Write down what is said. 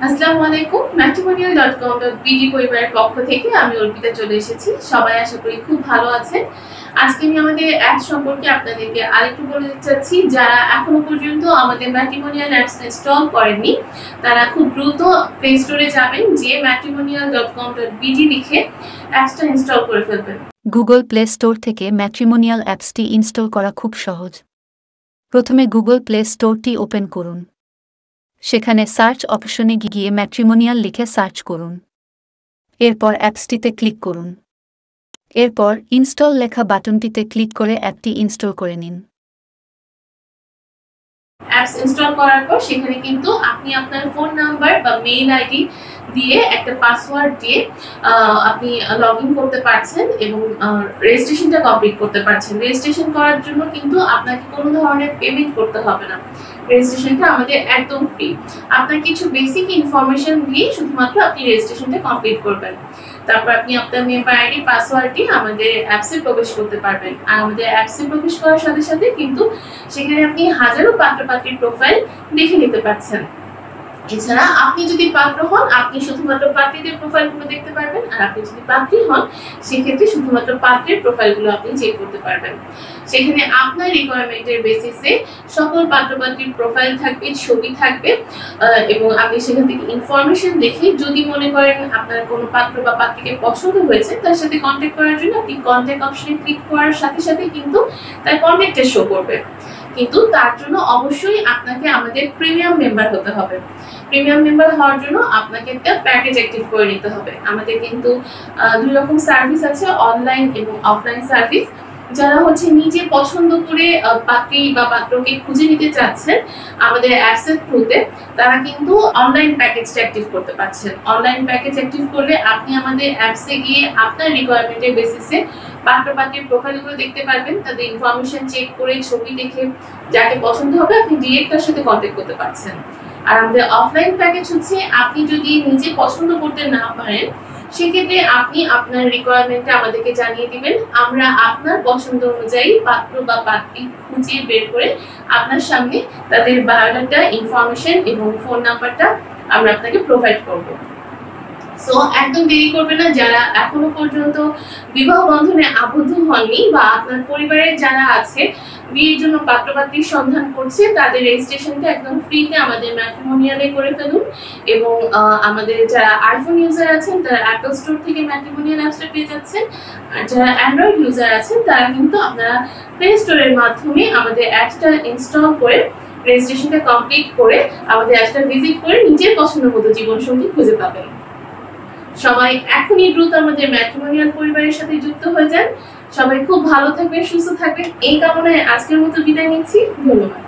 আসসালামু আলাইকুম। matrimonial.com.bd পরিবারের পক্ষ থেকে আমি অর্পিতা চলে এসেছি। সবাই আশা করি খুব ভালো আছেন। আজকে আমি আমাদের অ্যাপ সম্পর্কে আপনাদেরকে আরেকটু বলে দিতে চাচ্ছি। যারা এখনো পর্যন্ত আমাদের ম্যাট্রিমোনিয়াল অ্যাপস ইনস্টল করেননি, তারা খুব দ্রুত প্লে স্টোরে যাবেন, যে matrimonial.com.bd লিখে অ্যাপসটা ইনস্টল করে ফেলবেন। গুগল প্লে স্টোর থেকে ম্যাট্রিমোনিয়াল অ্যাপসটি ইনস্টল করা খুব সহজ। প্রথমে গুগল প্লে স্টোরটি ওপেন করুন। সেখানে সার্চ অপশনে গিয়ে ম্যাট্রিমোনিয়াল লিখে সার্চ করুন। এরপর অ্যাপসটিতে ক্লিক করুন। এরপর ইনস্টল লেখা বাটনটিতে ক্লিক করে অ্যাপটি ইনস্টল করে নিন। অ্যাপস ইনস্টল করার পর সেখানে কিন্তু আপনি আপনার ফোন নাম্বার বা মেইল আইডি দিয়ে একটা পাসওয়ার্ড দিয়ে আপনি লগ ইন করতে পারছেন এবং রেজিস্ট্রেশনটা কমপ্লিট করতে পারছেন। রেজিস্ট্রেশন করার জন্য কিন্তু আপনাকে কোনো ধরনের পেমেন্ট করতে হবে না। রেজিস্ট্রেশনটা আমাদের একদম ফ্রি। আপনার কিছু বেসিক ইনফরমেশন দিয়ে শুধুমাত্র আপনি রেজিস্ট্রেশনটা কমপ্লিট করবেন। তারপর আপনি আপনার মেম্বার আইডি পাসওয়ার্ডটি আমাদের অ্যাপসে প্রবেশ করতে পারবেন। আর আমাদের অ্যাপসে প্রবেশ করার সাথে সাথে কিন্তু সেখানে আপনি হাজারো পাত্র-পাত্রীর প্রোফাইল দেখে নিতে পারছেন। এছাড়া আপনি যদি পাত্র হন, আপনি শুধুমাত্র পাত্রীদের প্রোফাইলগুলো দেখতে পারবেন, আর আপনি যদি পাত্রী হন সেক্ষেত্রে শুধুমাত্র পাত্রের প্রোফাইলগুলো আপনি চেক করতে পারবেন। সেখানে আপনার রিকোয়ারমেন্টের বেসিসে সকল পাত্র-পাত্রীর প্রোফাইল থাকবে, ছবি থাকবে, এবং আপনি সেখান থেকে ইনফরমেশন দেখে যদি মনে করেন আপনার কোনো পাত্র বা পাত্রীকে পছন্দ হয়েছে, তার সাথে কন্ট্যাক্ট করার জন্য আপনি কন্ট্যাক্ট অপশনে ক্লিক করার সাথে সাথে কিন্তু তার কন্ট্যাক্টটা শো করবে। কিন্তু তার জন্য অবশ্যই আপনাকে আমাদের প্রিমিয়াম মেম্বার হতে হবে। প্রিমিয়াম মেম্বার হওয়ার জন্য আপনাকে একটা প্যাকেজ অ্যাক্টিভ করে নিতে হবে। আমাদের কিন্তু দুই রকম সার্ভিস আছে, অনলাইন এবং অফলাইন সার্ভিস। যারা নিজে পছন্দ করে পাত্রী বা পাত্রকে খুঁজে নিতে চাচ্ছেন আমাদের অ্যাপসের থ্রুতে, তারা কিন্তু অনলাইন প্যাকেজটা অ্যাক্টিভ করতে পারছেন। অনলাইন প্যাকেজ অ্যাক্টিভ করলে আপনি আমাদের অ্যাপসে গিয়ে আপনার রিকোয়ারমেন্টের বেসিসে পাত্র-পাত্রীর প্রোফাইলগুলো দেখতে পারবেন। তাদের ইনফরমেশন চেক করে ছবি দেখে যাকে পছন্দ হবে আপনি ডিরেক্ট তার সাথে কন্ট্যাক্ট করতে পারছেন। আর আমাদের অফলাইন প্যাকেজ আপনি যদি নিজে পছন্দ করতে না পারেন, সেক্ষেত্রে আপনি আপনার রিকোয়ারমেন্টটা আমাদেরকে জানিয়ে দিবেন। আমরা আপনার পছন্দ অনুযায়ী পাত্র বা পাত্রী খুঁজে বের করে আপনার সামনে তাদের বায়োডাটা, ইনফরমেশন এবং ফোন নাম্বারটা আমরা আপনাকে প্রোভাইড করব। সো একদম দেরি করবে না। যারা এখনো পর্যন্ত বিবাহ বন্ধনে আবদ্ধ হননি বা আপনার পরিবারের যারা আছে বিয়ের জন্য পাত্রপাত্রীর সন্ধান করছে, তাদের রেজিস্ট্রেশনটা একদম ফ্রিতে আমাদের ম্যাট্রিমোনিয়ালে করে ফেলুন। এবং আমাদের যারা আইফোন ইউজার আছেন তারা অ্যাপল স্টোর থেকে ম্যাট্রিমোনিয়াল অ্যাপসটা পেয়ে যাচ্ছেন। আর যারা অ্যান্ড্রয়েড ইউজার আছেন তারা কিন্তু আপনারা প্লে স্টোরের মাধ্যমে আমাদের অ্যাপসটা ইনস্টল করে রেজিস্ট্রেশনটা কমপ্লিট করে আমাদের অ্যাপসটা ভিজিট করে নিজের পছন্দ মতো জীবনসঙ্গী খুঁজে পাবেন। সবাই এখনই দ্রুত আমাদের ম্যাট্রিমোনিয়াল পরিবারের সাথে যুক্ত হয়ে যান। সবাই খুব ভালো থাকবেন, সুস্থ থাকবেন এই কামনায় আজকের মতো বিদায় নিচ্ছি। ধন্যবাদ।